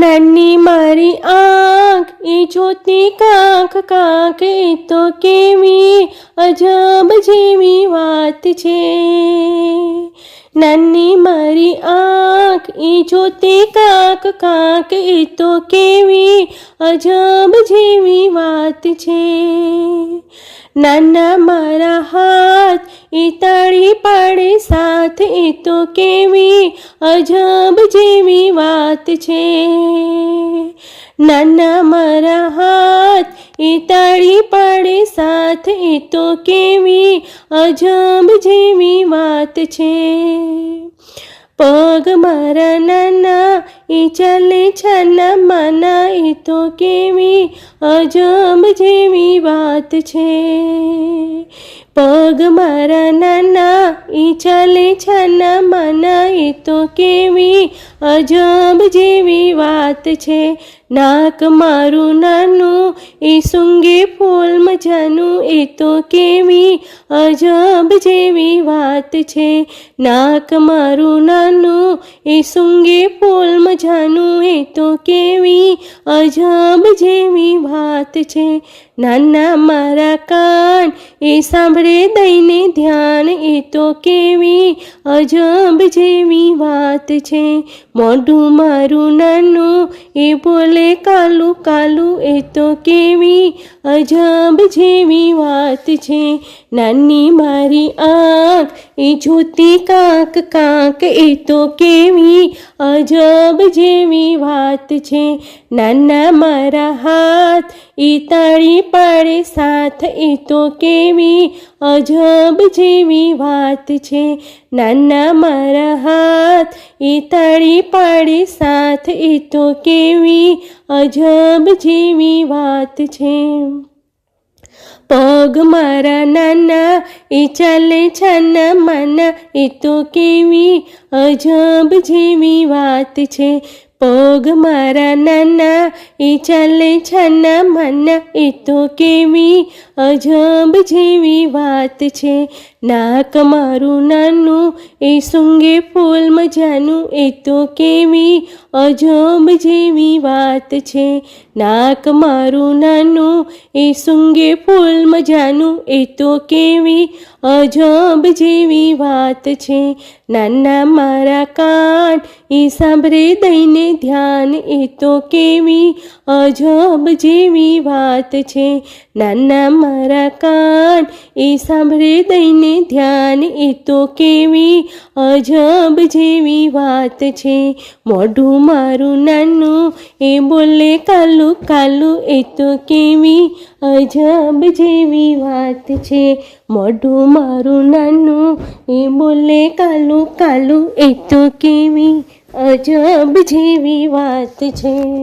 નાની મારી આંખ એ જોતી કાંક કાંક, એ તો કેવી અજબ જેવી વાત છે. નાની મારી આંખ એ જોતી કાંક કાંક, એ તો કેવી અજબ જેવી વાત છે. નાના મારા હાથ એ તાળી પાડે સાથ, એ તો કેવી અજબ જેવી વાત છે. નાના મારા હાથ એ તાળી પાડે સાથ, એ તો કેવી અજબ જેવી વાત છે. પગ મારા નાના એ ચાલે છાના માના, એ તો કેવી અજબ જેવી વાત છે. પગ મારા નાના એ ચાલે છાના માના, એ તો કેવી અજબ જેવી વાત છે. નાક મારું નાનું એ સૂંઘે ફૂલ મજાનું, એ તો કેવી અજબ જેવી વાત છે. નાક મારું નાનું એ સૂંઘે ફૂલ મજાનું, એ તો કેવી અજબ જેવી વાત છે. નાના મારા કાન એ સાંભળે દઈને ધ્યાન, એ તો કેવી અજબ જેવી વાત છે. મોઢું મારું નાનું એ બોલે કાલું કાલું, એ તો કેવી અજબ જેવી વાત છે. નાની મારી આંખ એ જોતી કાંક કાંક, એ તો કેવી અજબ જેવી વાત છે. નાના મારા હાથ એ તાળી પાડે સાથ, એ તો કેવી અજબ જેવી વાત છે. નાના મારા હાથ એ તાળી પાડે સાથ, એ તો કેવી અજબ જેવી વાત છે. પગ મારા નાના એ ચાલે છાના માના, એ તો કેવી અજબ જેવી વાત છે. પગ મારા નાના એ ચાલે છાના માના, એ તો કેવી અજબ જેવી વાત છે. નાક મારું નાનું એ સૂંઘે ફૂલ મજાનું, એ તો કેવી અજબ જેવી વાત છે. નાક મારું નાનું એ સૂંઘે ફૂલ મજાનું, એ તો કેવી અજબ જેવી વાત છે. નાના મારા કાન એ સાંભળે દઈને ધ્યાન, એ તો કેવી અજબ જેવી વાત છે. નાના મારા કાન એ સાંભળે દઈને ધ્યાન, એ તો કેવી અજબ જેવી વાત છે. મોઢું મારું નાનું એ બોલે કાલું કાલું, એ તો કેવી અજબ જેવી વાત છે. મોઢું મારું નાનું એ બોલે કાલું કાલું, એ તો કેવી અજબ જેવી વાત છે.